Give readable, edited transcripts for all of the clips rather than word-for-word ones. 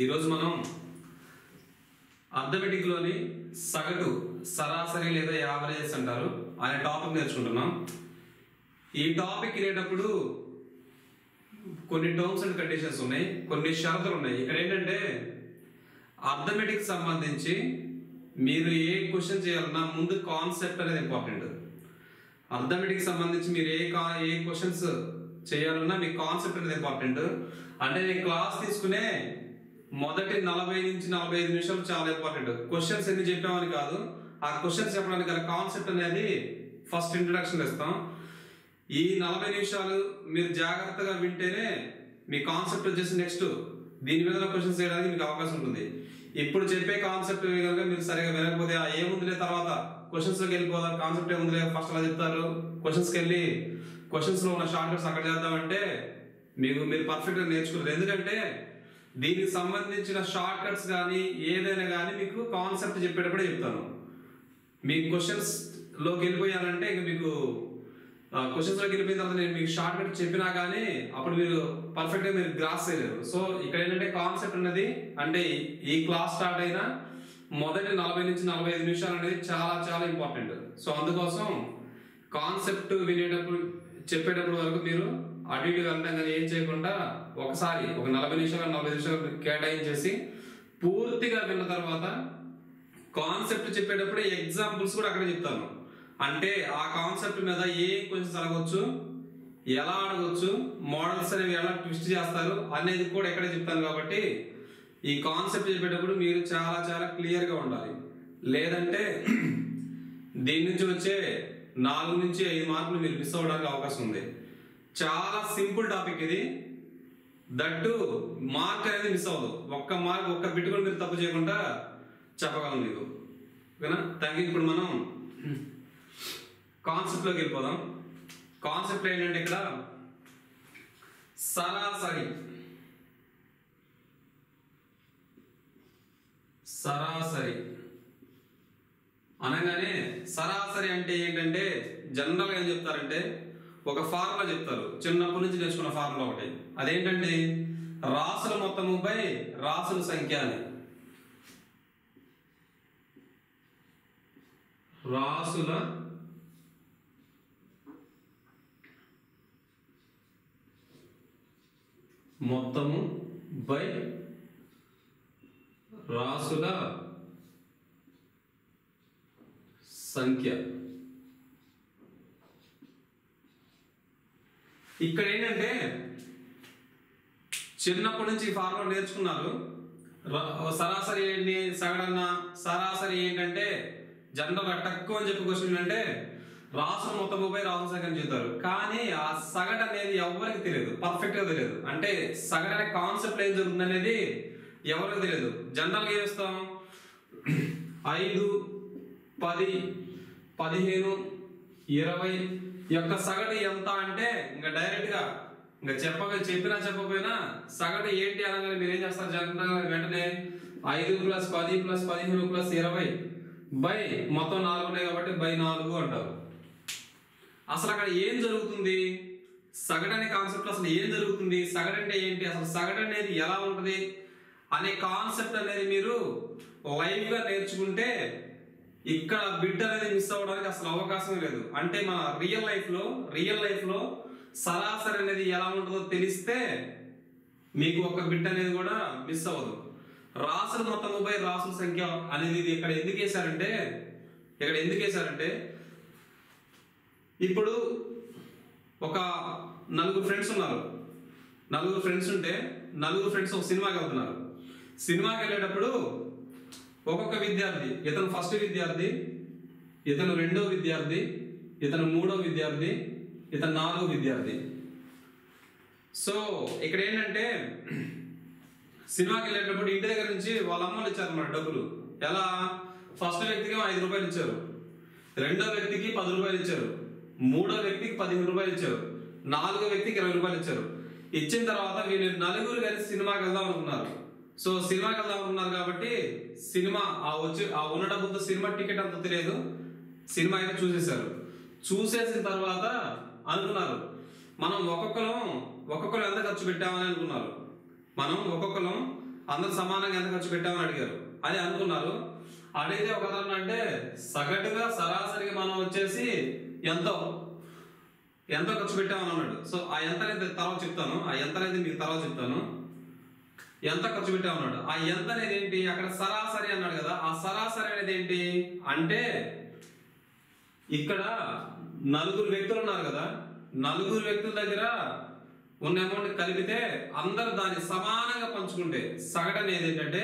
ఈరోజు మనం అర్థమెటిక్లోని సగటు సరాసరి లేదా యావరేజెస్ అంటారు అనే టాపిక్ నేర్చుకుంటున్నాం. ఈ టాపిక్ వినేటప్పుడు కొన్ని టర్మ్స్ అండ్ కండిషన్స్ ఉన్నాయి, కొన్ని షరతులు ఉన్నాయి. ఇక్కడ ఏంటంటే అర్థమెటిక్ సంబంధించి మీరు ఏ క్వశ్చన్ చేయాలన్నా ముందు కాన్సెప్ట్ అనేది ఇంపార్టెంట్. అర్థమెటిక్ సంబంధించి మీరు ఏ క్వశ్చన్స్ చేయాలన్నా మీ కాన్సెప్ట్ అనేది ఇంపార్టెంట్. అంటే నేను క్లాస్ తీసుకునే మొదటి 40 నుంచి 45 నిమిషాలు చాలా ఇంపార్టెంట్. క్వశ్చన్స్ ఎన్ని చెప్పామని కాదు, ఆ క్వశ్చన్స్ చెప్పడానికి గల కాన్సెప్ట్ అనేది ఫస్ట్ ఇంట్రడక్షన్ ఇస్తాం. ఈ 40 నిమిషాలు మీరు జాగ్రత్తగా వింటేనే మీ కాన్సెప్ట్ వచ్చేసి నెక్స్ట్ దీని మీద క్వశ్చన్స్ చేయడానికి మీకు అవకాశం ఉంటుంది. ఇప్పుడు చెప్పే కాన్సెప్ట్ కనుక మీరు సరిగా వినకపోతే ఏముందిలే తర్వాత క్వశ్చన్స్ లోకి వెళ్ళిపోదాం, కాన్సెప్ట్ ఏముందిలే ఫస్ట్ అలా చెప్తారు, క్వశ్చన్స్కి వెళ్ళి క్వశ్చన్స్ లో ఉన్న షార్ట్ కట్స్ అక్కడ చేద్దామంటే మీరు పర్ఫెక్ట్ గా నేర్చుకోలేదు. ఎందుకంటే దీనికి సంబంధించిన షార్ట్ కట్స్ కానీ ఏదైనా కానీ మీకు కాన్సెప్ట్ చెప్పేటప్పుడే చెప్తాను. మీ క్వశ్చన్స్ లోకి వెళ్ళిపోయారంటే ఇక మీకు క్వశ్చన్స్ లోకి వెళ్ళిపోయిన తర్వాత నేను మీకు షార్ట్ కట్ చెప్పినా కానీ అప్పుడు మీరు పర్ఫెక్ట్ గా మీరు గ్రాస్ చేయలేరు. సో ఇక్కడ ఏంటంటే కాన్సెప్ట్ అనేది అంటే ఈ క్లాస్ స్టార్ట్ అయినా మొదటి 40 నుంచి 45 నిమిషాలు అనేది చాలా చాలా ఇంపార్టెంట్. సో అందుకోసం కాన్సెప్ట్ వినేటప్పుడు చెప్పేటప్పుడు వరకు మీరు అటు ఇటు వెళ్తాం కానీ ఏం చేయకుండా ఒకసారి ఒక 40 నిమిషాలు 45 నిమిషాలు కేటాయించేసి పూర్తిగా విన్న తర్వాత కాన్సెప్ట్ చెప్పేటప్పుడు ఎగ్జాంపుల్స్ కూడా అక్కడ చెప్తాను. అంటే ఆ కాన్సెప్ట్ మీద ఏ క్వశ్చన్స్ అడగొచ్చు, ఎలా అడగొచ్చు, మోడల్స్ అనేవి ఎలా ట్విస్ట్ చేస్తారు అనేది కూడా ఎక్కడే చెప్తాను. కాబట్టి ఈ కాన్సెప్ట్ చెప్పేటప్పుడు మీరు చాలా చాలా క్లియర్ గా ఉండాలి. లేదంటే దీని నుంచి వచ్చే 4 నుంచి 5 మార్కులు మీరు మిస్ అవ్వడానికి అవకాశం ఉంది. చాలా సింపుల్ టాపిక్ ఇది, దట్టు మార్క్ అనేది మిస్ అవ్వదు. ఒక్క బిట్ కూడా మీరు తప్పు చేయకుండా చెప్పగలను మీకు. ఓకేనా? Thank you. ఇప్పుడు మనం కాన్సెప్ట్ లోకి వెళ్ళిపోదాం. కాన్సెప్ట్ ఏంటంటే ఇక్కడ సరాసరి అనగానే సరాసరి అంటే ఏంటంటే జనరల్ గా ఏం చెప్తారంటే ఒక ఫార్ములా చెప్తారు, చిన్నప్పటి నుంచి నేర్చుకున్న ఫార్ములా ఒకటి. అదేంటంటే రాసుల మొత్తము బై రాసుల సంఖ్య అని. రాసుల మొత్తము బై రాసుల సంఖ్య. ఇక్కడ ఏంటంటే చిన్నప్పటి నుంచి ఫార్ములా నేర్చుకున్నారు. సరాసరి ఏంటి, సగడన్న సరాసరి ఏంటంటే జనరల్ తక్కువ అని చెప్పి క్వశ్చన్ అంటే రాసుల మొత్తం బై రాసుల సంఖ్య అని చెప్తారు. కానీ ఆ సగటు అనేది ఎవరికి తెలియదు, పర్ఫెక్ట్ గా తెలియదు. అంటే సగటు అనే కాన్సెప్ట్ ఏం జరుగుతుంది అనేది ఎవరికి తెలియదు. జనరల్ గా ఏం చేస్తాం, 5, 10, 15, 20 యొక్క సగటు ఎంత అంటే ఇంకా డైరెక్ట్ గా ఇంకా చెప్పినా చెప్పకపోయినా సగటు ఏంటి అనగానే మీరు ఏం చేస్తారు, జనరల్ వెంటనే 5 + 10 + 15 + 20 బై మొత్తం 4 ఉన్నాయి కాబట్టి బై 4 అంటారు. అసలు అక్కడ ఏం జరుగుతుంది, సగటు అనే కాన్సెప్ట్ అసలు ఏం జరుగుతుంది, సగటు అంటే ఏంటి, అసలు సగటు అనేది ఎలా ఉంటుంది అనే కాన్సెప్ట్ అనేది మీరు లైవ్ గా నేర్చుకుంటే ఇక్కడ బిట్ అనేది మిస్ అవ్వడానికి అసలు అవకాశం లేదు. అంటే మన రియల్ లైఫ్ లో సరాసరి అనేది ఎలా ఉంటుందో తెలిస్తే మీకు ఒక బిట్ అనేది కూడా మిస్ అవ్వదు. రాసుల మొత్తము బై రాసుల సంఖ్య అనేది ఇక్కడ ఎందుకు వేశారంటే ఇప్పుడు ఒక 4 ఫ్రెండ్స్ ఉన్నారు. 4 ఫ్రెండ్స్ ఉంటే 4 ఫ్రెండ్స్ ఒక సినిమాకి వెళ్తున్నారు. సినిమాకి వెళ్ళేటప్పుడు ఒక్కొక్క విద్యార్థి, ఇతను ఫస్ట్ విద్యార్థి, ఇతను 2వ విద్యార్థి, ఇతను 3వ విద్యార్థి, ఇతను 4వ విద్యార్థి. సో ఇక్కడ ఏంటంటే సినిమాకి వెళ్ళేటప్పుడు ఇంటి దగ్గర నుంచి వాళ్ళ అమ్మలు ఇచ్చారన్నమాట డబ్బులు. ఎలా, ఫస్ట్ వ్యక్తికి 5 రూపాయలు ఇచ్చారు, 2వ వ్యక్తికి 10 రూపాయలు ఇచ్చారు, 3వ వ్యక్తికి 15 రూపాయలు ఇచ్చారు, 4వ వ్యక్తికి 20 రూపాయలు ఇచ్చారు. ఇచ్చిన తర్వాత వీళ్ళు 4 కలిసి సినిమాకి వెళ్దాం అనుకున్నారు. సో సినిమాకి వెళ్దాం అనుకున్నారు కాబట్టి సినిమా ఆ ఉన్న డబ్బులతో సినిమా టికెట్ అంత తెలియదు, సినిమా అయితే చూసేశారు. చూసేసిన తర్వాత అనుకున్నారు మనం ఒక్కొక్కరు ఎంత ఖర్చు పెట్టామని అనుకున్నారు. మనం ఒక్కొక్కరు అందరు సమానంగా ఎంత ఖర్చు పెట్టామని అడిగారు. అది అనుకున్నారు. అడిగితే ఒక అంటే సగటుగా సరాసరికి మనం వచ్చేసి ఎంతో ఖర్చు పెట్టామని అన్నాడు. సో ఆ ఎంత అనేది తర్వాత చెప్తాను, ఆ ఎంత అనేది మీకు తర్వాత చెప్తాను. ఎంత ఖర్చు పెట్టామన్నాడు. ఆ ఎంత అనేది ఏంటి, అక్కడ సరాసరి అన్నాడు కదా, ఆ సరాసరి అనేది ఏంటి అంటే ఇక్కడ 4 వ్యక్తులు ఉన్నారు కదా, 4 వ్యక్తుల దగ్గర ఉన్న అమౌంట్ కలిపితే అందరు దాన్ని సమానంగా పంచుకుంటే సగటు అనేది ఏంటంటే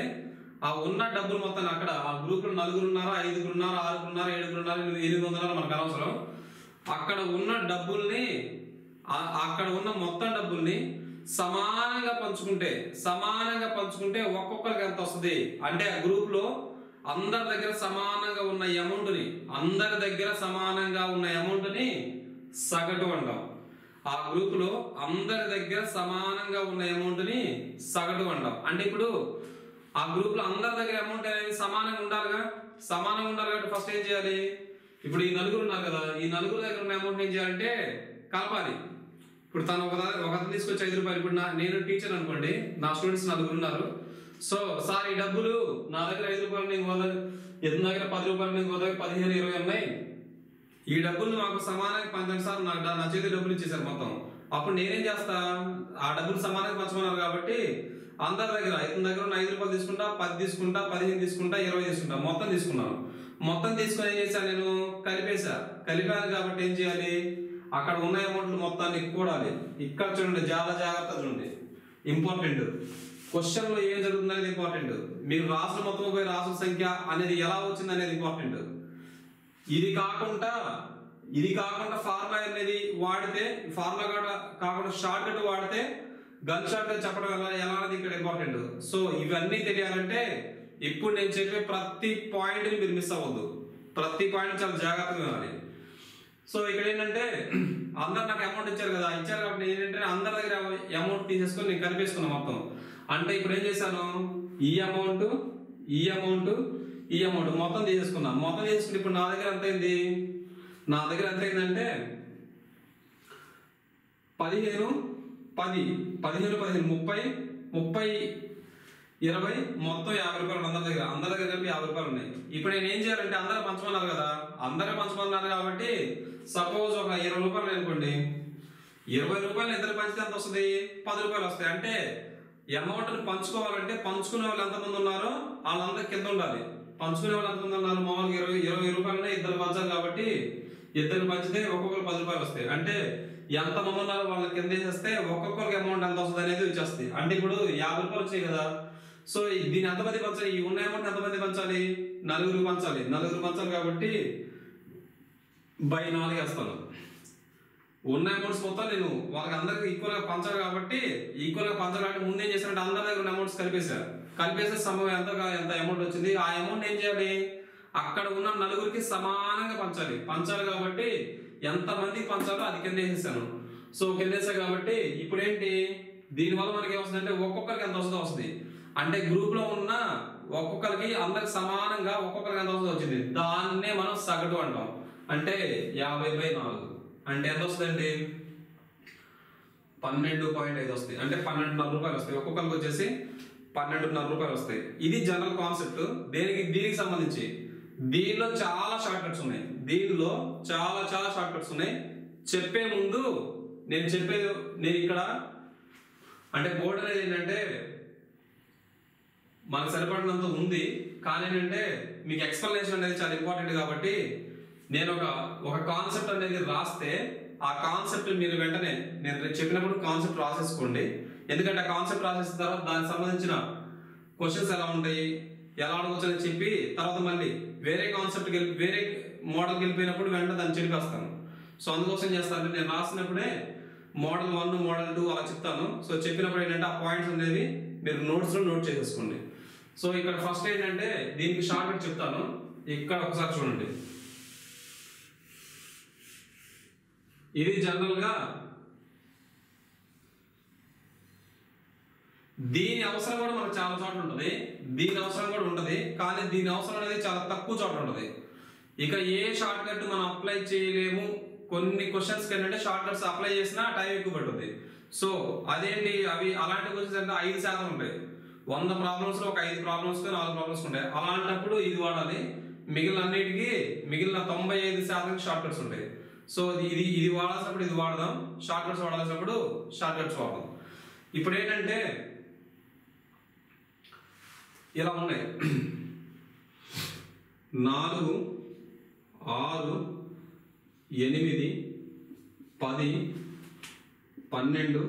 ఆ ఉన్న డబ్బులు మొత్తం అక్కడ ఆ గ్రూప్ లో 4 ఉన్నారు, 5 ఉన్నారు, 6 ఉన్నారు, 7 ఉన్నారు, 800 మనకు అనవసరం. అక్కడ ఉన్న డబ్బుల్ని అక్కడ ఉన్న మొత్తం డబ్బుల్ని సమానంగా పంచుకుంటే ఒక్కొక్కరికి ఎంత వస్తుంది అంటే ఆ గ్రూప్ లో అందరి దగ్గర సమానంగా ఉన్న అమౌంట్ ని సగటు అంటాం. ఆ గ్రూప్ లో అందరి దగ్గర సమానంగా ఉన్న అమౌంట్ ని సగటు అంటాం. అంటే ఇప్పుడు ఆ గ్రూప్ లో అందరి దగ్గర అమౌంట్ అనేది సమానంగా ఉండాలి కాబట్టి ఫస్ట్ ఏం చేయాలి, ఇప్పుడు ఈ 4 ఉన్నారు కదా, ఈ 4 దగ్గర ఉన్న అమౌంట్ ఏం చేయాలంటే కలపాలి. ఇప్పుడు తను ఒకతను తీసుకొచ్చి 5 రూపాయలు, ఇప్పుడు నేను టీచర్ అనుకోండి, నా స్టూడెంట్స్ 4 ఉన్నారు. సో సార్ ఈ డబ్బులు నా దగ్గర 5 రూపాయలు, ఇతని దగ్గర 10 రూపాయలు, ఇంకో దగ్గర 15, 20 ఉన్నాయి. ఈ డబ్బులు మాకు సమానంగా పంచండి సార్, నాకు నా చేతి డబ్బులు ఇచ్చేసారు మొత్తం. అప్పుడు నేనేం చేస్తా, ఆ డబ్బులు సమానంగా పంచుకున్నారు కాబట్టి అందరి దగ్గర ఇతని దగ్గర 5 రూపాయలు తీసుకుంటా, 10 తీసుకుంటా, 15 తీసుకుంటా, 20 తీసుకుంటా, మొత్తం తీసుకున్నాను. మొత్తం తీసుకొని ఏం చేశాను, నేను కలిపాను కాబట్టి ఏం చేయాలి, అక్కడ ఉన్న అమౌంట్లు మొత్తాన్ని కూడాలి. ఇక్కడ చూడండి, చాలా జాగ్రత్త చూడండి, ఇంపార్టెంట్. క్వశ్చన్ లో ఏం జరుగుతుంది అనేది ఇంపార్టెంట్. మీరు రాసుల మొత్తం పోయి రాసుల సంఖ్య అనేది ఎలా వచ్చింది అనేది ఇంపార్టెంట్. ఇది కాకుండా ఫార్ములా అనేది వాడితే, ఫార్ములా కాకుండా షార్ట్ కట్ వాడితే గన్ షార్ట్ కట్ చెప్పడం ఎలా అనేది ఇక్కడ ఇంపార్టెంట్. సో ఇవన్నీ తెలియాలంటే ఇప్పుడు నేను చెప్పే ప్రతి పాయింట్ ని మీరు మిస్ అవ్వద్దు, ప్రతి పాయింట్ చాలా జాగ్రత్తగా వినాలి. సో ఇక్కడ ఏంటంటే అందరు నాకు అమౌంట్ ఇచ్చారు కాబట్టి ఏంటంటే అందరి దగ్గర అమౌంట్ తీసేసుకొని నేను కలిపేసుకున్నాను మొత్తం. అంటే ఇప్పుడు ఏం చేశాను, ఈ అమౌంట్ మొత్తం తీసేసుకున్నాను. మొత్తం తీసుకుని ఇప్పుడు నా దగ్గర ఎంత అయింది, అంటే 15, 10, 15, 30, 20 మొత్తం 50 రూపాయలు అందరి దగ్గర కలిపి 50 రూపాయలు ఉన్నాయి. ఇప్పుడు నేను ఏం చేయాలంటే అందరూ పంచమన్నారు కదా, కాబట్టి సపోజ్ ఒక 20 రూపాయలు అనుకోండి, 20 రూపాయలు ఇద్దరు పంచితే ఎంత వస్తుంది, 10 రూపాయలు వస్తాయి. అంటే అమౌంట్ పంచుకోవాలంటే పంచుకునే వాళ్ళు ఎంతమంది ఉన్నారో వాళ్ళందరూ కింద ఉండాలి. పంచుకునే వాళ్ళు ఎంతమంది ఉన్నారు, మామూలుగా 20 రూపాయలు ఇద్దరు పంచాలి కాబట్టి ఇద్దరు పంచితే ఒక్కొక్కరు 10 రూపాయలు వస్తాయి. అంటే ఎంత మంది ఉన్నారో వాళ్ళ కింద వేసేస్తే ఒక్కొక్కరికి అమౌంట్ ఎంత వస్తుంది అనేది వచ్చేస్తుంది. అంటే ఇప్పుడు 50 రూపాయలు వచ్చాయి కదా, సో దీన్ని ఎంతమంది పంచాలి, ఈ ఉన్న అమౌంట్ ఎంతమంది పంచాలి, 4 పంచాలి కాబట్టి బై 4 వేస్తాను. ఉన్న అమౌంట్స్ మొత్తం నేను వాళ్ళకి అందరికి ఈక్వల్ గా పంచాలి కాబట్టి ముందేం చేశానంటే అందరి దగ్గర ఉన్న అమౌంట్స్ కలిపేసే సమయం ఎంత అమౌంట్ వచ్చింది, ఆ అమౌంట్ ఏం చేయాలి, అక్కడ ఉన్న 4కి సమానంగా పంచాలి కాబట్టి ఎంత మందికి పంచాలో అది కింద వేసేసాను. సో కింద వేసా కాబట్టి ఇప్పుడు ఏంటి, దీనివల్ల మనకి ఏమొస్తుంది అంటే ఒక్కొక్కరికి ఎంత వస్తుంది, అంటే గ్రూప్ లో ఉన్న ఒక్కొక్కరికి అందరికి సమానంగా ఒక్కొక్కరికి ఎంత వచ్చింది, దాన్నే మనం సగటు అంటాం. అంటే 50/4 అంటే ఎంత వస్తుందండి, 12.5 వస్తాయి. అంటే 12.5 రూపాయలు వస్తాయి. ఒక్కొక్కరికి వచ్చేసి 12.5 రూపాయలు వస్తాయి. ఇది జనరల్ కాన్సెప్ట్. దీనికి సంబంధించి దీనిలో చాలా షార్ట్ కట్స్ ఉన్నాయి. చెప్పే ముందు నేను ఇక్కడ అంటే బోర్డు అనేది ఏంటంటే మనకు సరిపడినంత ఉంది, కానీ ఏంటంటే మీకు ఎక్స్ప్లెనేషన్ అనేది చాలా ఇంపార్టెంట్ కాబట్టి నేను ఒక కాన్సెప్ట్ అనేది రాస్తే ఆ కాన్సెప్ట్ మీరు వెంటనే నేను చెప్పినప్పుడు కాన్సెప్ట్ రాసేసుకోండి. ఎందుకంటే ఆ కాన్సెప్ట్ రాసేసిన తర్వాత దానికి సంబంధించిన క్వశ్చన్స్ ఎలా ఉంటాయి, ఎలా అడగవచ్చు అని చెప్పి తర్వాత మళ్ళీ వేరే మోడల్కి వెళ్ళిపోయినప్పుడు వెంటనే దాన్ని చెప్పేస్తాను. సో అందుకోసం చేస్తానంటే నేను రాసినప్పుడే మోడల్ 1, మోడల్ 2 అలా చెప్తాను. సో చెప్పినప్పుడు ఏంటంటే ఆ పాయింట్స్ అనేది మీరు నోట్స్ లో నోట్ చేసేసుకోండి. సో ఇక్కడ ఫస్ట్ ఏంటంటే దీనికి షార్ట్ కట్ చెప్తాను. ఇక్కడ ఒకసారి చూడండి, ఇది జనరల్ గా దీని అవసరం కూడా మనకు చాలా చోట్ల ఉంటుంది, దీని అవసరం కూడా ఉంటుంది, కానీ దీని అవసరం అనేది చాలా తక్కువ చోట్ల ఉంటుంది. ఇక ఏ షార్ట్ కట్ మనం అప్లై చేయలేము. కొన్ని క్వశ్చన్స్ ఏంటంటే షార్ట్ కట్స్ అప్లై చేసినా టైం ఎక్కువ పడుతుంది. సో అదేంటి, అవి అలాంటి క్వశ్చన్స్ అంటే 5% ఉంటాయి. 100 ప్రాబ్లమ్స్ లో ఒక 5 ప్రాబ్లమ్స్ 4 ప్రాబ్లమ్స్ ఉంటాయి. అలాంటప్పుడు ఇది వాడాలి. మిగిలిన 95% షార్ట్ కట్స్ ఉంటాయి. సో ఇది వాడాల్సినప్పుడు ఇది వాడదాం, షార్ట్ కట్స్ వాడాల్సినప్పుడు షార్ట్ కట్స్ వాడదాం. ఇప్పుడు ఏంటంటే ఇలా ఉన్నాయి 4, 6, 8, 10, 12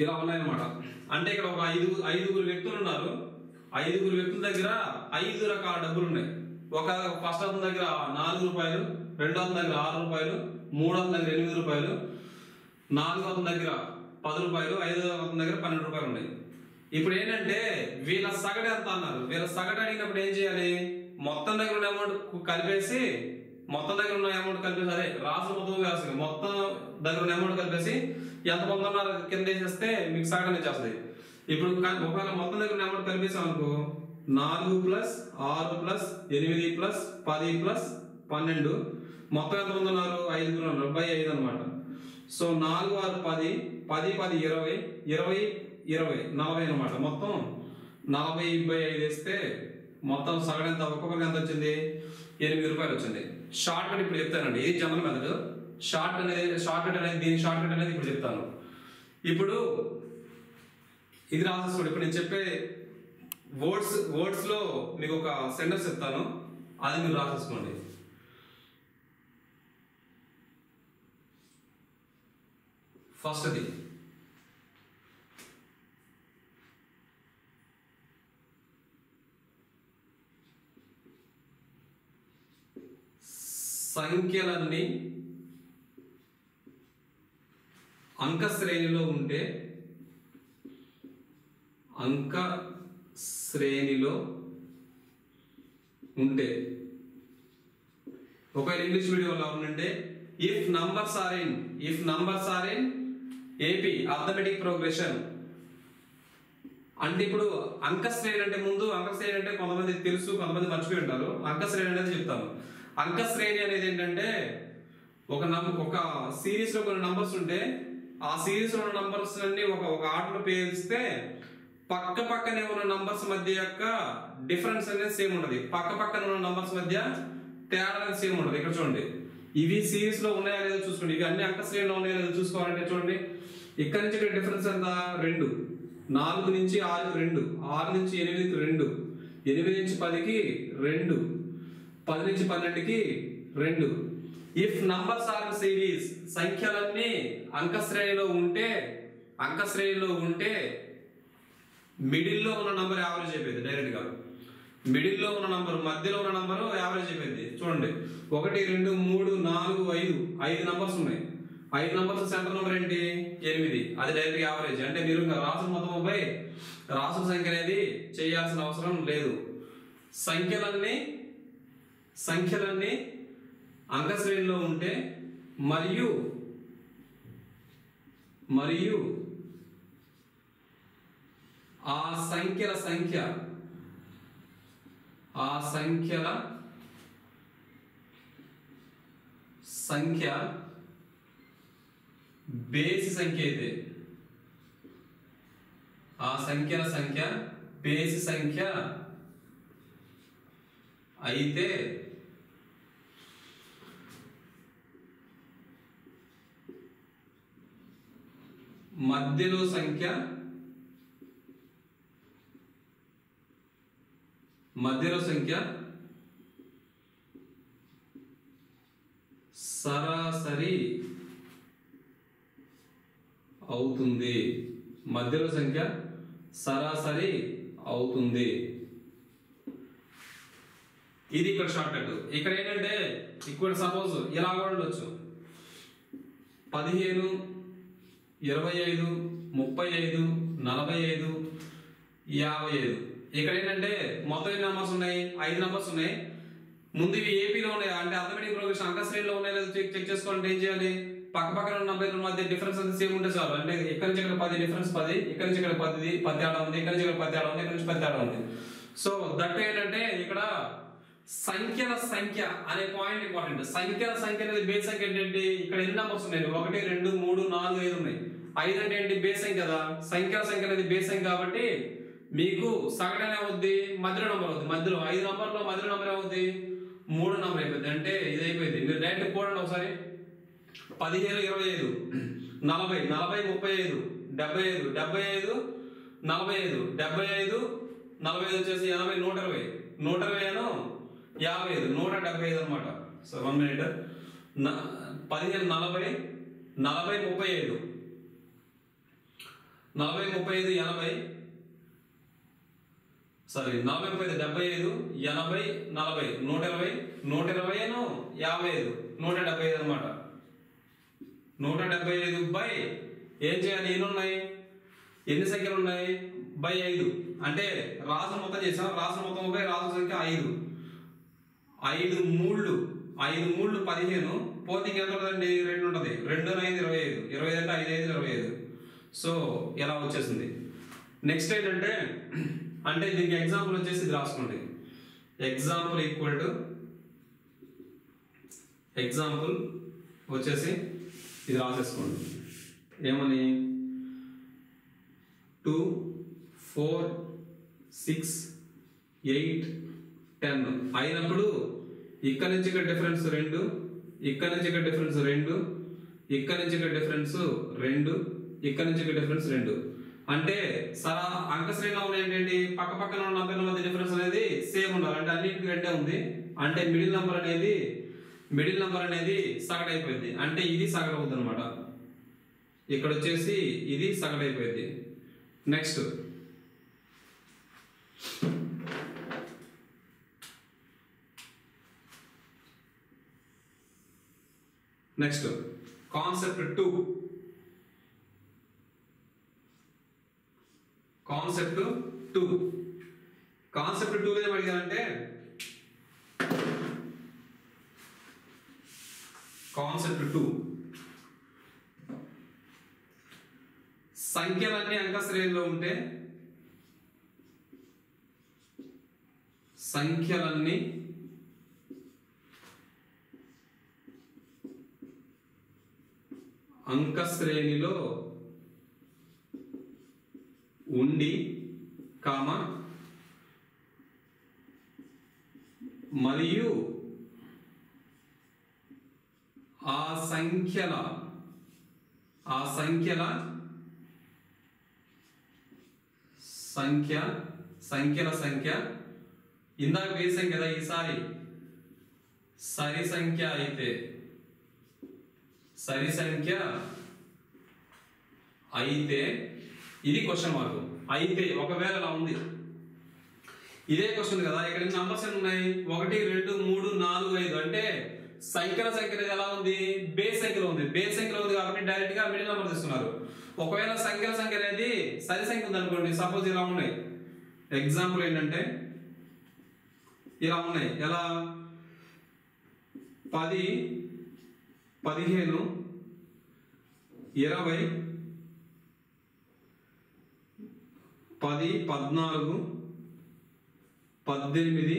ఇలా ఉన్నాయన్నమాట. అంటే ఇక్కడ ఒక 5 వ్యక్తులు ఉన్నారు. 5 వ్యక్తుల దగ్గర 5 రకాల డబ్బులు ఉన్నాయి. ఒక ఫస్ట్ అతని దగ్గర 4 రూపాయలు, రెండో అతని దగ్గర 6 రూపాయలు, మూడో అతని దగ్గర 8 రూపాయలు, నాలుగో అతని దగ్గర 10 రూపాయలు, ఐదో అతని దగ్గర 12 రూపాయలు ఉన్నాయి. ఇప్పుడు ఏంటంటే వీళ్ళ సగటు ఎంత అన్నారు. వీళ్ళ సగటు అడిగినప్పుడు ఏం చేయాలి, మొత్తం దగ్గర ఉన్న అమౌంట్ కలిపేసి అదే రాసు మొత్తం వేస్తుంది. మొత్తం దగ్గర ఉన్న అమౌంట్ కలిపేసి ఎంత మంది ఉన్నారు కింద వేసేస్తే మీకు సగటు వచ్చేస్తుంది. ఇప్పుడు ఒకవేళ మొత్తం దగ్గర ఉన్న అమౌంట్ కలిపేసాం అనుకో, 4 + 6 + 8 + 10 + 12 మొత్తం ఎంత మంది ఉన్నారు, 5 ఉన్నారు, 5 అనమాట. సో 4, 6, 10, 10, 10, 20, 20, 20, 40 అనమాట. మొత్తం 40/5 వేస్తే మొత్తం సగటు ఎంత, ఒక్కొక్కరికి ఎంత వచ్చింది, 8 రూపాయలు వచ్చింది. షార్ట్ కట్ ఇప్పుడు చెప్తానండి. ఇది జనరల్ మెథడ్. షార్ట్ కట్ అనేది ఇప్పుడు చెప్తాను. ఇప్పుడు ఇది రాసేసుకోండి. ఇప్పుడు నేను చెప్పే వర్డ్స్ లో మీకు ఒక సెంటెన్స్ చెప్తాను, అది మీరు రాసేసుకోండి. ఫస్ట్ది సంఖ్యలన్నీ అంక శ్రేణిలో ఉంటే ఒకవేళ ఇంగ్లీష్ మీడియంలో ఉంటే if numbers are in AP arithmetic progression అంటే ఇప్పుడు అంక శ్రేణి అంటే కొంతమంది తెలుసు, కొంతమంది మర్చిపోయి ఉంటారు. అంక శ్రేణి అనేది చెప్తాను. అంక శ్రేణి అనేది ఏంటంటే ఒక సిరీస్ లో కొన్ని నంబర్స్ ఉంటే ఆ సిరీస్ లో ఉన్న నంబర్స్ అన్ని ఒక ఆటలో పేరిస్తే పక్కనే ఉన్న నంబర్స్ మధ్య యొక్క డిఫరెన్స్ అనేది సేమ్ ఉండదు. పక్కన ఉన్న నంబర్స్ మధ్య తేడా అనేది సేమ్ ఉండదు. ఇక్కడ చూడండి, ఇవి సిరీస్ లో ఉన్నాయా లేదో చూసుకోండి. ఇవి అన్ని అంక శ్రేణిలో ఉన్నాయా లేదో చూసుకోవాలంటే చూడండి, ఇక్కడ నుంచి ఇక్కడ డిఫరెన్స్ ఎంత, 2, 4 నుంచి 6కి 2, 6 నుంచి 8కి 2, 8 నుంచి 10కి 2, 10 నుంచి 12కి 2. ఇఫ్ నంబర్స్ ఆర్ సిరీస్, సంఖ్యలన్నీ అంక శ్రేణిలో ఉంటే మిడిల్లో ఉన్న నంబర్ యావరేజ్ అయిపోయింది. డైరెక్ట్ గా మిడిల్లో ఉన్న నంబర్, మధ్యలో ఉన్న నంబర్ యావరేజ్ అయిపోయింది. చూడండి, 1, 2, 3, 4, 5 నంబర్స్ ఉన్నాయి. 5 నంబర్స్ సెంటర్ నంబర్ ఏంటి, 8. అది డైరెక్ట్ యావరేజ్. అంటే మీరు రాసుల మొత్తం రాసుల సంఖ్య అనేది చేయాల్సిన అవసరం లేదు. సంఖ్యలన్నీ అంక శ్రేణిలో ఉంటే మరియు ఆ సంఖ్యల సంఖ్య బేసి సంఖ్య అయితే, ఆ సంఖ్యల సంఖ్య బేసి సంఖ్య అయితే మధ్యలో సంఖ్య సరాసరి అవుతుంది. ఇది ఇక్కడ షార్ట్ కట్. ఇక్కడ ఏంటంటే ఇక్కడ సపోజ్ ఇలా కూడా ఉండొచ్చు, 15, 25, 35, 45, 55. ఇక్కడ ఏంటంటే మొత్తం ఎన్ని నంబర్స్ ఉన్నాయి, 5 నంబర్స్ ఉన్నాయి. ముందు ఇవి ఏపీలో ఉన్నాయి అంటే అర్థమెటిక్ ప్రోగ్రెషన్ అంక శ్రేణిలో ఉన్నాయి లేదా చెక్ చేసుకోవాలంటే ఏం చేయాలి, పక్కన ఉన్న నంబర్ల మధ్య డిఫరెన్స్ అంతా సేమ్ ఉంటే చాలు. అంటే ఇక్కడ నుంచి ఇక్కడ 10 డిఫరెన్స్ 10, ఇక్కడ నుంచి ఇక్కడ 10 తేడా ఉంది, ఇక్కడ నుంచి ఇక్కడ 10 తేడా ఉంది, ఇక్కడ నుంచి 10 తేడా ఉంది. సో దట్ ఏంటంటే ఇక్కడ సంఖ్యల సంఖ్య అనే పాయింట్ ఇంపార్టెంట్. సంఖ్యల సంఖ్య అనేది బేస్ సంఖ్య ఏంటంటే ఇక్కడ ఎన్ని నంబర్స్ ఉన్నాయి, 1, 2, 3, 4, 5 ఉన్నాయి. 5 అంటే ఏంటి? బేస్ సంఖ్య కదా. సంఖ్య అనేది బేస్ సంఖ్య కాబట్టి మీకు సగటు ఏమవుద్ది? మధ్యలో నంబర్ అవుద్ది. మధ్యలో 5 నంబర్లో మధ్యలో నంబర్ ఏమవుద్ది? 3 నంబర్ అయిపోద్ది. అంటే ఇది అయిపోయింది. మీరు డైరెక్ట్ కూడండి ఒకసారి. 15, 25, 40, 40, 35, 75, 75, 45, 75, 45 వచ్చేసి 80, 120, 120 55, 175 అనమాట. So 1 minute. 15, 40, 40, 35, 40, 35, 80, సారీ 40, 35, 75, 80, 40, 120, 120, 55, 175 అనమాట. 175 బై ఏం చేయాలి? ఎన్ని ఉన్నాయి? ఎన్ని సంఖ్యలు ఉన్నాయి? బై 5. అంటే రాసు మొత్తం చేసాం. రాసు మొత్తం బై రాసు సంఖ్య 5. 5 మూళ్ళు 15. పోతే ఎంత ఉంటుందండి? 2 ఉంటుంది. 2 5 25. 25 అంటే 5 5 25. సో ఇలా వచ్చేసింది. నెక్స్ట్ ఏంటంటే అంటే దీనికి ఎగ్జాంపుల్ వచ్చేసి ఇది రాసుకోండి. ఎగ్జాంపుల్ ఈక్వల్ టు ఎగ్జాంపుల్ వచ్చేసి ఇది రాసేసుకోండి. ఏమని? 2 4 6 8 10 అయినప్పుడు ఇక్కడ నుంచి ఇక్కడ డిఫరెన్స్ 2, ఇక్కడ నుంచి ఇక్కడ డిఫరెన్స్ 2, ఇక్కడ నుంచి ఇక్కడ డిఫరెన్స్ 2, ఇక్కడ నుంచి ఇక్కడ డిఫరెన్స్ 2. అంటే అంక శ్రేణిలో ఉన్న ఏంటండి? పక్క పక్కన ఉన్న నంబర్ల మధ్య డిఫరెన్స్ అనేది సేమ్ ఉండాలి. అంటే అన్నింటికి 2 ఉంది. అంటే మిడిల్ నంబర్ అనేది సగటు అయిపోయింది. అంటే ఇది సగటు అవుతుంది అనమాట. ఇక్కడ వచ్చేసి ఇది సగటు అయిపోయింది. Next concept 2. కాన్సెప్ట్ 2 ఏం అడిగారంటే కాన్సెప్ట్ 2 సంఖ్యలన్నీ అంక శ్రేణిలో ఉంటే సంఖ్యలన్నీ అంక శ్రేణిలో ఉండి మరియు ఆ సంఖ్యల సంఖ్య ఇందాక బేస్ సంఖ్య కదా, ఈసారి సరి సంఖ్య అయితే ఇది క్వశ్చన్ మార్క్. అయితే ఒకవేళ ఇలా ఉంది, ఇదే క్వశ్చన్ కదా. ఇక్కడ నంబర్స్ ఎన్ని ఉన్నాయి? 1 2 3 4 5. అంటే సంఖ్య ఎలా ఉంది? బేస్ సంఖ్యలో ఉంది. బేస్ సంఖ్యలో ఉంది కాబట్టి డైరెక్ట్ గా మిడిల్ నెంబర్ తీసుకున్నారు. ఒకవేళ సంఖ్య అనేది సరి సంఖ్య ఉంది అనుకోండి. సపోజ్ ఇలా ఉన్నాయి. ఎగ్జాంపుల్ ఏంటంటే ఇలా ఉన్నాయి. ఎలా? 10 15 20 10 14 18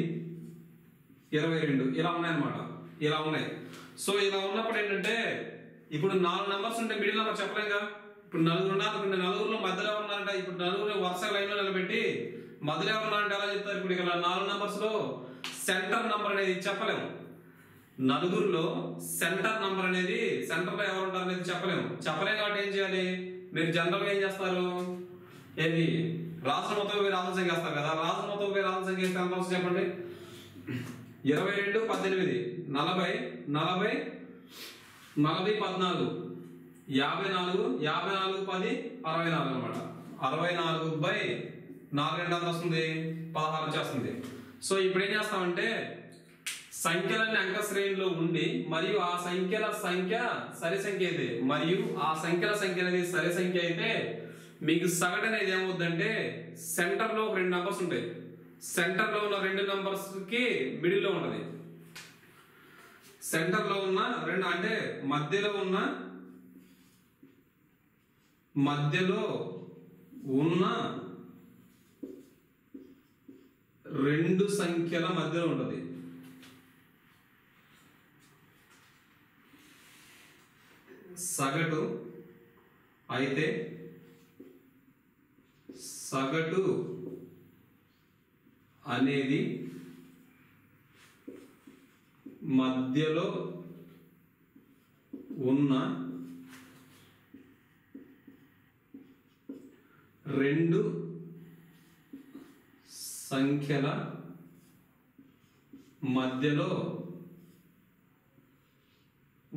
22 ఇలా ఉన్నాయన్నమాట. ఇలా ఉన్నాయి. సో ఇలా ఉన్నప్పుడు ఏంటంటే ఇప్పుడు 4 నెంబర్స్ ఉంటే మిడిల్ నెంబర్ చెప్పలేగా. ఇప్పుడు 4 ఉన్నారు. నలుగురులో మధ్యలో ఉన్నారంట. ఇప్పుడు నలుగురు వరుస లైన్ లో నిలబెట్టి మధ్యలో ఉన్నారంటే ఎలా చెప్తారు? ఇప్పుడు ఇక్కడ 4 నెంబర్స్ లో సెంటర్ నంబర్ అనేది చెప్పలేము. నలుగురులో సెంటర్ నంబర్ అనేది సెంటర్ లో ఎవరు ఉంటారు అనేది చెప్పలేము కాబట్టి ఏం చేయాలి? మీరు జనరల్ గా ఏం చేస్తారు? ఏది రాష్ట్ర మొత్తం రాష్ట్ర సంఖ్య వేస్తారు కదా. రాష్ట్ర మొత్తం రాష్ట్ర సంఖ్య వేస్తే ఎంత వస్తుంది చెప్పండి? 22 18 40 40 40 14 54 54 10 64 అనమాట. 64/4 ఎంత వస్తుంది? 16 వచ్చేస్తుంది. సో ఇప్పుడు ఏం చేస్తామంటే సంఖ్యలన్నీ అంక శ్రేణిలో ఉండి మరియు ఆ సంఖ్యల సంఖ్య సరి సంఖ్య అయితే మరియు ఆ సంఖ్యల సంఖ్య అనేది సరి సంఖ్య అయితే మీకు సగటు అనేది ఏమవుద్దంటే సెంటర్ లో 2 నంబర్స్ ఉంటాయి. సెంటర్ లో ఉన్న 2 నంబర్స్ కి మిడిల్ లో ఉంటది. సెంటర్ లో ఉన్న 2 అంటే మధ్యలో ఉన్న 2 సంఖ్యల మధ్యలో ఉంటది. సగటు అయితే సగటు అనేది మధ్యలో ఉన్న రెండు సంఖ్యల మధ్యలో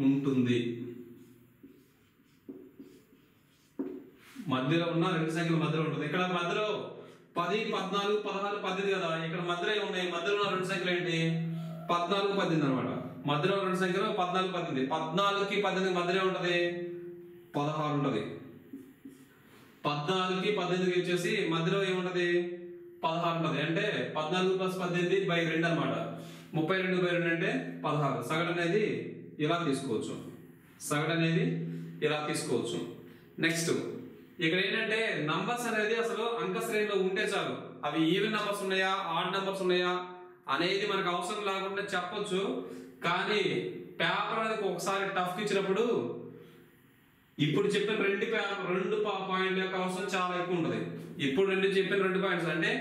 ఉంటుంది. మధ్యలో ఉన్న రెండు సంఖ్యల మధ్యలో ఉంటుంది. ఇక్కడ మధ్యలో 10, 14, 16, 18 కదా. ఇక్కడ మధ్యలో ఉన్నాయి. మధ్యలో ఉన్న రెండు సంఖ్యలు ఏంటి? 14, 18 అనమాట. మధ్యలో రెండు సంఖ్యలు 14, 18. 14కి 18 మధ్యలో ఉంటది 16 ఉంటది. 14కి 18కి వచ్చేసి మధ్యలో ఏముంటది? 16 ఉంటది. అంటే 14 + 18/2 అనమాట. 32/2 అంటే 16. సగటు అనేది ఇలా తీసుకోవచ్చు. సగటు అనేది ఇలా తీసుకోవచ్చు. నెక్స్ట్ ఇక్కడ ఏంటంటే నంబర్స్ అనేది అసలు అంక శ్రేణిలో ఉంటే చాలు. అవి ఈవెన్ నంబర్స్ ఉన్నాయా, ఆడ్ నంబర్స్ ఉన్నాయా అనేది మనకు అవసరం లేకుండా చెప్పొచ్చు. కానీ పేపర్ అనేది ఒకసారి టఫ్ ఇచ్చినప్పుడు ఇప్పుడు చెప్పిన రెండు పాయింట్ల యొక్క అవసరం చాలా ఎక్కువ ఉంటుంది. ఇప్పుడు చెప్పిన 2 పాయింట్స్ అంటే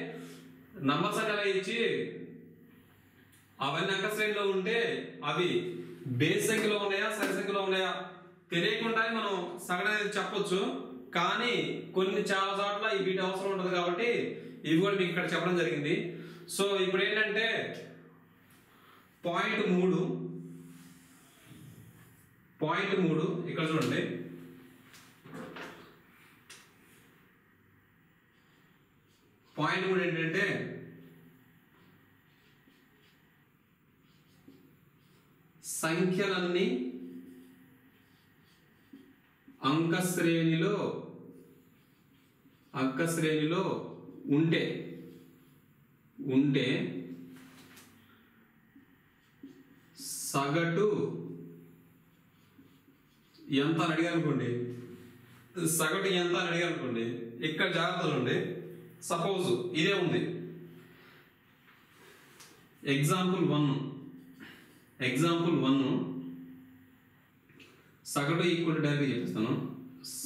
నంబర్స్ అనేలా ఇచ్చి అవన్నీ అంక శ్రేణిలో ఉంటే అవి బేస్ సంఖ్యలో ఉన్నాయా, సరి సంఖ్యలో ఉన్నాయా తెలియకుండానే మనం సగటు అనేది చెప్పొచ్చు. కానీ కొన్ని చాలా చోట్ల వీటి అవసరం ఉంటుంది కాబట్టి ఇవి కూడా మీకు ఇక్కడ చెప్పడం జరిగింది. సో ఇప్పుడు ఏంటంటే పాయింట్ 3 ఇక్కడ చూడండి. పాయింట్ 3 ఏంటంటే సంఖ్యలన్నీ అంక శ్రేణిలో ఉంటే సగటు ఎంత అని అడిగారు అనుకోండి. సగటు ఎంత అని అడిగారు అనుకోండి. ఇక్కడ జాగ్రత్తలు ఉండి సపోజ్ ఇదే ఉంది. ఎగ్జాంపుల్ 1 సగటు ఈక్వల్ టు డైరెక్ట్ చెప్పిస్తాను.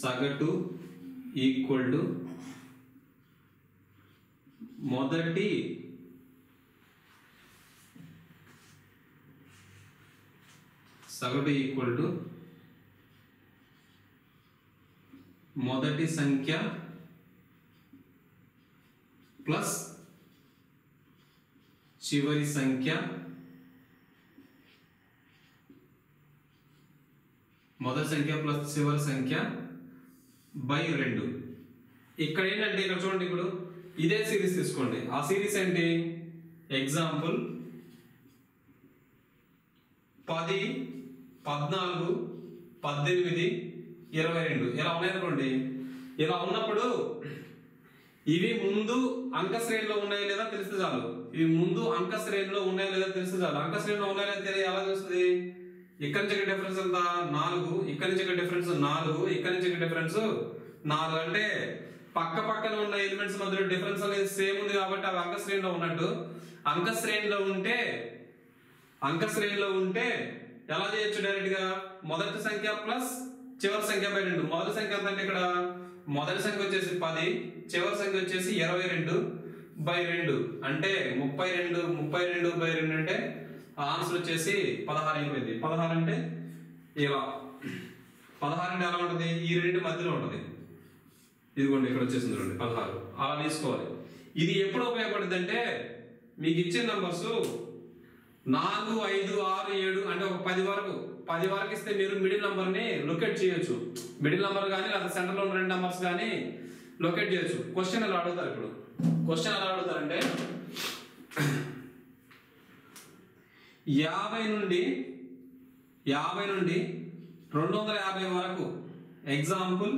సగటు ఈక్వల్ టు మొదటి సంఖ్య ప్లస్ చివరి సంఖ్య మొదటి సంఖ్య ప్లస్ చివరి సంఖ్య బై 2. ఇక్కడ ఏంటంటే ఇక్కడ చూడండి, ఇప్పుడు ఇదే సిరీస్ తీసుకోండి. ఆ సిరీస్ ఏంటి? ఎగ్జాంపుల్ 10, 14, 18, 22 ఇలా ఉన్నాయనుకోండి. ఇలా ఉన్నప్పుడు ఇవి ముందు అంక శ్రేణిలో ఉన్నాయో లేదా తెలిస్తే చాలు. అంక శ్రేణిలో ఉన్నాయో లేదా తెలిస్తే చాలు. అంక శ్రేణిలో ఉన్నాయో లేదా తెలియ ఎలా తెలుస్తుంది? ఇక్కడ నుంచి ఇక్కడ డిఫరెన్స్ ఎంత? 4. ఇక్కడ నుంచి ఇక్కడ డిఫరెన్స్ 4. ఇక్కడ నుంచి ఇక్కడ డిఫరెన్స్ 4. అంటే పక్కన ఉన్న ఎలిమెంట్స్ మధ్యలో డిఫరెన్స్ అనేది సేమ్ ఉంది కాబట్టి అవి అంక శ్రేణిలో ఉన్నట్టు. అంక శ్రేణిలో ఉంటే ఎలా చేయొచ్చు? డైరెక్ట్ గా మొదటి సంఖ్య ప్లస్ చివరి సంఖ్య బై 2. మొదటి సంఖ్య ఎంత అంటే ఇక్కడ మొదటి సంఖ్య వచ్చేసి 10, చివరి సంఖ్య వచ్చేసి 22/2 అంటే 32/2 అంటే ఆన్సర్ వచ్చేసి 16 అయిపోయింది. 16 అంటే ఇలా 16 అంటే ఎలా ఉంటుంది? ఈ రెండు మధ్యలో ఉంటుంది. ఇదిగోండి ఇక్కడ వచ్చేసింది చూడండి 16. అలా తీసుకోవాలి. ఇది ఎప్పుడు ఉపయోగపడుతుంది అంటే మీకు ఇచ్చిన నంబర్స్ 4, 5, 6, 7 అంటే ఒక 10 వరకు ఇస్తే మీరు మిడిల్ నంబర్ ని లొకేట్ చేయొచ్చు. మిడిల్ నంబర్ కానీ లేదా సెంటర్ లో ఉన్న 2 నంబర్స్ కానీ లొకేట్ చేయొచ్చు. క్వశ్చన్ ఎలా అడుగుతారు? ఇప్పుడు క్వశ్చన్ ఎలా అడుగుతారంటే 50 నుండి 250 వరకు ఎగ్జాంపుల్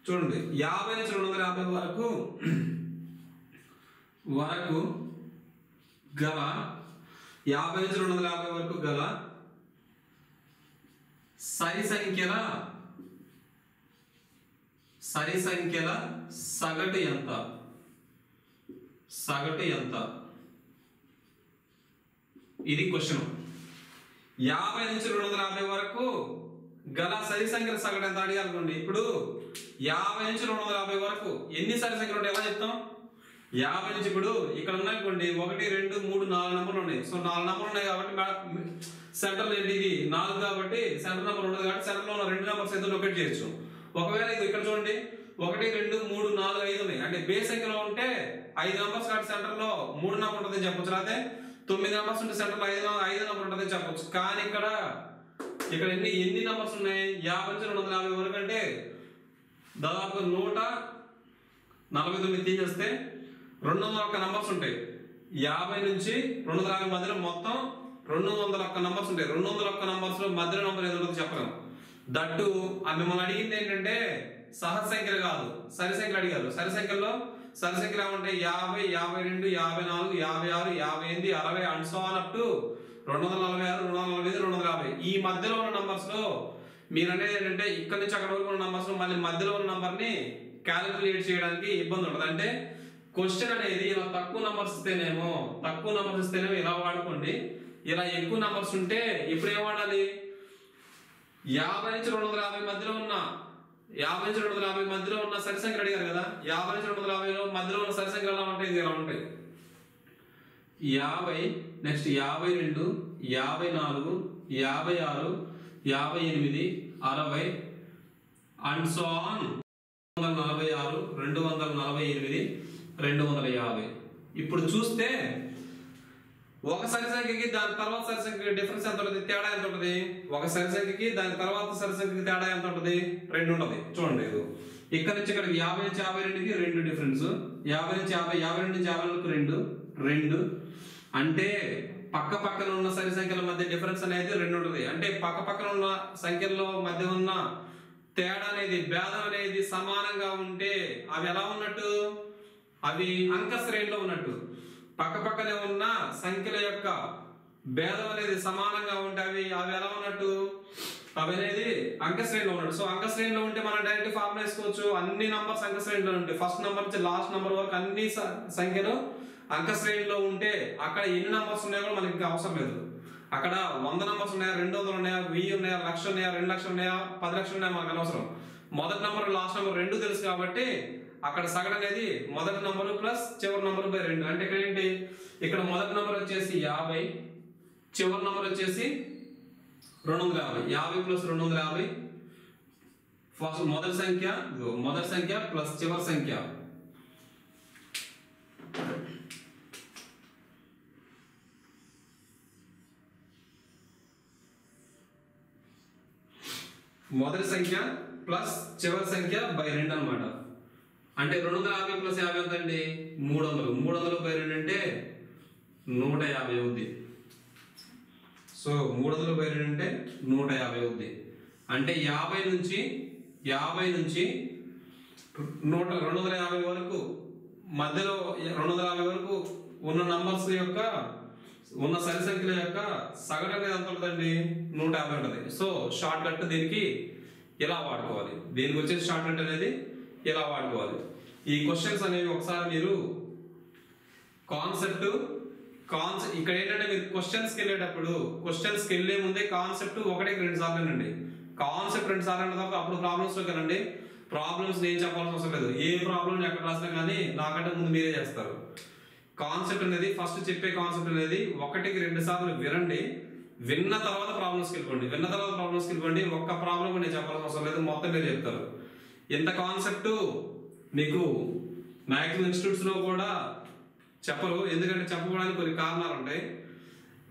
చూడండి. 50 నుంచి 250 వరకు గల 50 నుంచి 250 వరకు గల సరి సంఖ్యల సగటు ఎంత? ఇది క్వశ్చన్. 50 నుంచి 250 వరకు గల సరి సంఖ్యల సగటు ఎంత అడిగారు అనుకోండి. ఇప్పుడు 50 నుంచి 250 వరకు ఎన్ని సరి సంఖ్యలు ఉంటాయి ఎలా చెప్తాం? 50 నుంచి ఇప్పుడు ఇక్కడ ఉన్నాయనుకోండి 1 2 3 4 నెంబర్లు ఉన్నాయి. సో 4 నెంబర్లు ఉన్నాయి కాబట్టి సెంటర్ ఏంటి ఇది 4 కాబట్టి సెంటర్ నెంబర్ ఉండదు కాబట్టి సెంటర్ లో ఉన్న 2 నెంబర్స్ ఏదో లొకేట్ చేయొచ్చు. ఒకవేళ ఇది ఇక్కడ చూడండి 1 2 3 4 5 ఉన్నాయి అంటే బేస్ సంఖ్యలో ఉంటే 5 నెంబర్స్ కాబట్టి సెంటర్ లో 3 నెంబర్ ఉంటుందని చెప్పొచ్చు. లేకపోతే 9 నెంబర్స్ ఉంటే సెంటర్ లో 5 నెంబర్ ఉంటుందని చెప్పొచ్చు. కానీ ఇక్కడ ఎన్ని నెంబర్స్ ఉన్నాయి? 50 నుంచి 250 వరకు అంటే దాదాపు 149 తీసేస్తే 201 నంబర్స్ ఉంటాయి. 50 నుంచి 250 మధ్యలో మొత్తం 201 నంబర్స్ ఉంటాయి. 201 నంబర్స్ లో మధ్యలో నంబర్ ఏదో చెప్పలేము. దట్టు మిమ్మల్ని అడిగింది ఏంటంటే సహజ సంఖ్యలు కాదు, సరి సంఖ్యలు అడిగారు. సరి సంఖ్యల్లో సరి సంఖ్యలు ఏమంటాయి? 50, 52, 54, 56, 58, 60 and so on up to 246, 245, 250. ఈ మధ్యలో ఉన్న నంబర్స్ లో మీరు అనేది ఏంటంటే ఇక్కడ నుంచి అక్కడ వరకు ఉన్న నంబర్స్ లో మళ్ళీ మధ్యలో ఉన్న నంబర్ ని క్యాలిక్యులేట్ చేయడానికి ఇబ్బంది ఉంటుంది. అంటే క్వశ్చన్ అనేది ఇలా తక్కువ నంబర్స్ ఇస్తేనేమో ఇలా వాడుకోండి. ఇలా ఎక్కువ నంబర్స్ ఉంటే ఇప్పుడు ఏం వాడాలి? 50 నుంచి 250 మధ్యలో ఉన్న సరి సంఖ్యలు అడిగారు కదా. 50 నుంచి 250 మధ్యలో ఉన్న సరి సంఖ్యలు ఎలా ఉంటాయి? ఇలా ఉంటాయి. 50, నెక్స్ట్ 52, 54, 56, 58, 60 అండ్ సో ఆన్ 246, 248, 250. ఇప్పుడు చూస్తే ఒక సరి సంఖ్యకి దాని తర్వాత సరి సంఖ్యకి డిఫరెన్స్ ఎంత ఉంటుంది? తేడా ఎంత ఉంటుంది? ఒక సరి సంఖ్యకి దాని తర్వాత సరి సంఖ్యకి తేడా ఎంత ఉంటుంది? 2 ఉంటుంది. చూడండి ఇక్కడ నుంచి ఇక్కడికి 50 నుంచి 52కి 2 డిఫరెన్స్, 50 నుంచి 50, 52 నుంచి 54కి 2 అంటే పక్క పక్కన ఉన్న సరి సంఖ్యల మధ్య డిఫరెన్స్ అనేది 2 ఉంటుంది. అంటే పక్క పక్కన ఉన్న సంఖ్యల్లో మధ్య ఉన్న తేడా అనేది భేదం అనేది సమానంగా ఉంటే అవి ఎలా ఉన్నట్టు? అవి అంక శ్రేణిలో ఉన్నట్టు. పక్క పక్కనే ఉన్న సంఖ్యల యొక్క భేదం అనేది సమానంగా ఉంటే అవి ఎలా ఉన్నట్టు? అవి అనేది అంక శ్రేణిలో ఉన్నట్టు. సో అంక శ్రేణిలో ఉంటే మనం డైరెక్ట్ ఫార్ములా వేసుకోవచ్చు. అన్ని నంబర్స్ అంక శ్రేణిలో ఉంటాయి. ఫస్ట్ నంబర్ నుంచి లాస్ట్ నంబర్ వరకు అన్ని సంఖ్యలు అంక శ్రేణిలో ఉంటే అక్కడ ఎన్ని నంబర్స్ ఉన్నాయో కూడా మనకి ఇంకా అవసరం లేదు. అక్కడ 100 నంబర్స్ ఉన్నాయా, 200 ఉన్నాయా, 1000 ఉన్నాయా, 1,00,000 ఉన్నాయా, 2,00,000 ఉన్నాయా, 10 లక్షలు ఉన్నాయా మనకు అనవసరం. మొదటి నంబర్ లాస్ట్ నంబర్ 2 తెలుసు కాబట్టి అక్కడ సగటు అనేది మొదటి నంబర్ ప్లస్ చివరి నంబర్ బై 2. అంటే ఇక్కడ ఏంటి? ఇక్కడ మొదటి నంబర్ వచ్చేసి 50, చివరి నంబర్ వచ్చేసి 250. 50 ప్లస్ 250 ఫస్ట్ మొదటి సంఖ్య ప్లస్ చివరి సంఖ్య. మొదటి సంఖ్య ప్లస్ చివరి సంఖ్య బై 2 అనమాట. అంటే 250 ప్లస్ 50 ఎంత అండి? 300. 300 బై 2 అంటే 150 అవుద్ది. సో 300 బై 2 అంటే 150 అవుద్ది. అంటే 50 నుంచి 250 వరకు మధ్యలో 250 వరకు ఉన్న నంబర్స్ యొక్క ఉన్న సరి సంఖ్యల యొక్క సగటు అనేది ఎంత ఉంటుందండి? 150 ఉంటుంది. సో షార్ట్ కట్ దీనికి ఎలా వాడుకోవాలి? దీనికి వచ్చేసి షార్ట్ కట్ అనేది ఎలా వాడుకోవాలి? ఈ క్వశ్చన్స్ అనేవి ఒకసారి మీరు ఇక్కడ ఏంటంటే మీరు క్వశ్చన్స్కి వెళ్ళే ముందే కాన్సెప్ట్ 1-2 సార్లు అండి. కాన్సెప్ట్ 2 సార్లు అన్న తర్వాత అప్పుడు ప్రాబ్లమ్స్ లో కదండి. ప్రాబ్లమ్స్ నేను చెప్పాల్సిన అవసరం లేదు. ఏ ప్రాబ్లం ఎక్కడ రాసినా కానీ నాకంటే ముందు మీరే చేస్తారు. కాన్సెప్ట్ అనేది ఫస్ట్ చెప్పే కాన్సెప్ట్ అనేది 1-2 సార్లు వినండి. విన్న తర్వాత ప్రాబ్లమ్స్కి వెళ్ళిపోండి. ఒక్క ప్రాబ్లం నేను చెప్పాల్సిన అవసరం లేదు, మొత్తం మీరు చెప్తారు. ఎంత కాన్సెప్ట్ మీకు మ్యాక్సిమం ఇన్స్టిట్యూట్స్ లో కూడా చెప్పరు. ఎందుకంటే చెప్పడానికి కొన్ని కారణాలు ఉంటాయి.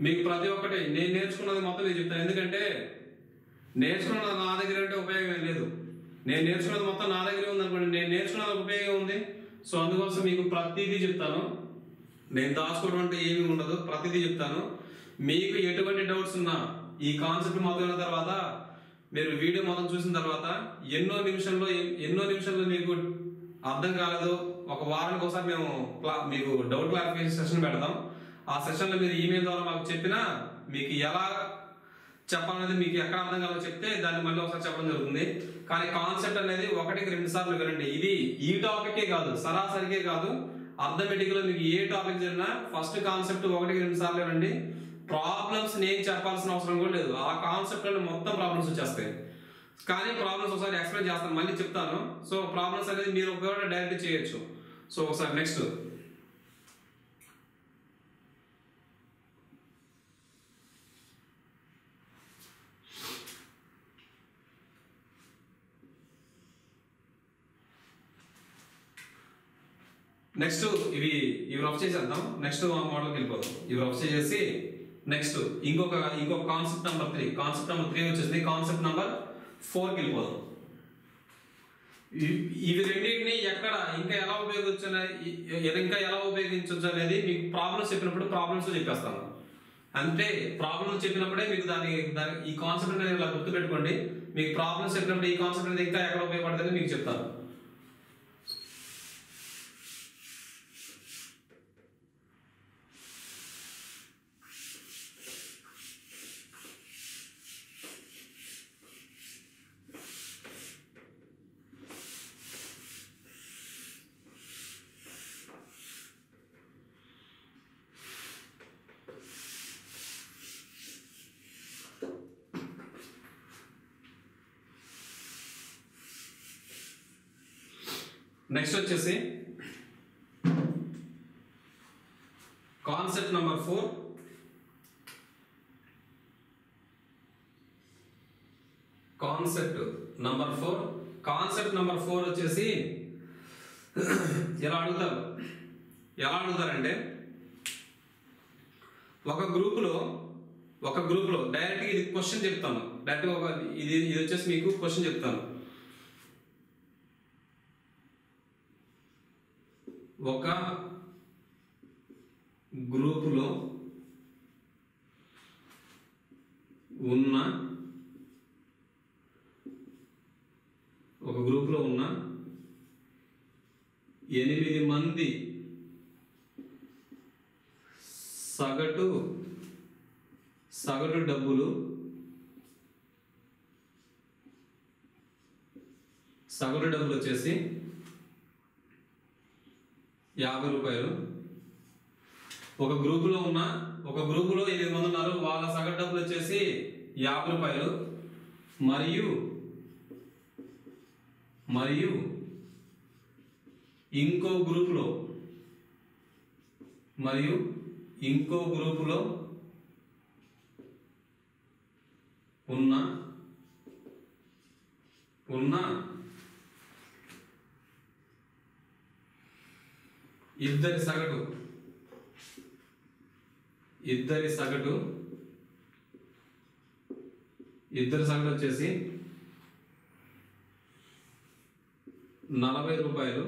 మీకు ప్రతి ఒక్కటి నేను నేర్చుకున్నది మొత్తం నేను చెప్తాను. ఎందుకంటే నేర్చుకున్నది నా దగ్గర అంటే ఉపయోగం లేదు. నేను నేర్చుకున్నది మొత్తం నా దగ్గర ఉంది అనుకోండి, నేను నేర్చుకున్నది ఉపయోగం ఉంది. సో అందుకోసం మీకు ప్రతిదీ చెప్తాను. నేను దాచుకోవడం అంటే ఏమీ ఉండదు, ప్రతిదీ చెప్తాను. మీకు ఎటువంటి డౌట్స్ ఉన్నా ఈ కాన్సెప్ట్ మొదలైన తర్వాత మీరు వీడియో మొత్తం చూసిన తర్వాత ఎన్నో నిమిషంలో మీకు అర్థం కాలేదు, ఒక వారానికి ఒకసారి మేము మీకు డౌట్ క్లారిఫికేషన్ సెషన్ పెడతాం. ఆ సెషన్లో మీరు ఈమెయిల్ ద్వారా మాకు చెప్పినా మీకు ఎలా చెప్పాలనేది మీకు ఎక్కడ అర్థం కావాలో చెప్తే దాన్ని మళ్ళీ ఒకసారి చెప్పడం జరుగుతుంది. కానీ కాన్సెప్ట్ అనేది 1-2 సార్లు వినండి. ఇది ఈ టాపికే కాదు, సరాసరికే కాదు, అర్థమెటిక్ లో మీకు ఏ టాపిక్ జరిగినా ఫస్ట్ కాన్సెప్ట్ 1-2 సార్లు వినండి. ప్రాబ్లమ్స్ నేను చెప్పాల్సిన అవసరం కూడా లేదు. ఆ కాన్సెప్ట్ లో మొత్తం ప్రాబ్లమ్స్ వచ్చేస్తాయి. కానీ ప్రాబ్లమ్స్ ఒకసారి ఎక్స్ప్లెయిన్ చేస్తాను, మళ్ళీ చెప్తాను. సో ప్రాబ్లమ్స్ అనేది మీరు ఒకవేళ డైరెక్ట్ చేయొచ్చు. సో ఒకసారి నెక్స్ట్ ఇవి రఫ్ చేసేద్దాం. నెక్స్ట్ మోడల్కి వెళ్ళిపోదాం. ఇవి రఫ్ చేసి నెక్స్ట్ ఇంకొక కాన్సెప్ట్ నెంబర్ 3 వచ్చేసింది. కాన్సెప్ట్ నెంబర్ 4కి వెళ్ళిపోదాం. ఇవి రెండింటిని ఎక్కడ ఇంకా ఎలా ఉపయోగించవచ్చు అనేది మీకు ప్రాబ్లమ్స్ చెప్పినప్పుడు ప్రాబ్లమ్స్ చెప్పేస్తాను. అంటే ప్రాబ్లమ్స్ చెప్పినప్పుడే మీకు దాని ఈ కాన్సెప్ట్ అనేది ఇలా గుర్తుపెట్టుకోండి. మీకు ప్రాబ్లమ్స్ చెప్పినప్పుడు ఈ కాన్సెప్ట్ అనేది ఇంకా ఎక్కడ ఉపయోగపడుతుందని మీకు చెప్తాను. నెక్స్ట్ వచ్చేసి కాన్సెప్ట్ నెంబర్ 4. కాన్సెప్ట్ నెంబర్ 4 వచ్చేసి ఎలా అడుగుతారంటే ఒక గ్రూపులో డైరెక్ట్గా ఇది క్వశ్చన్ చెప్తాను. డైరెక్ట్గా ఇది వచ్చేసి మీకు క్వశ్చన్ చెప్తాను. ఒక గ్రూపులో ఉన్న 8 మంది సగటు డబ్బులు వచ్చేసి 50 రూపాయలు. ఒక గ్రూపులో 8 మంది ఉన్నారు, వాళ్ళ సగటు డబ్బులు వచ్చేసి 50 రూపాయలు. మరియు ఇంకో గ్రూపులో ఉన్న ఇద్దరి సగటు వచ్చేసి 40 రూపాయలు.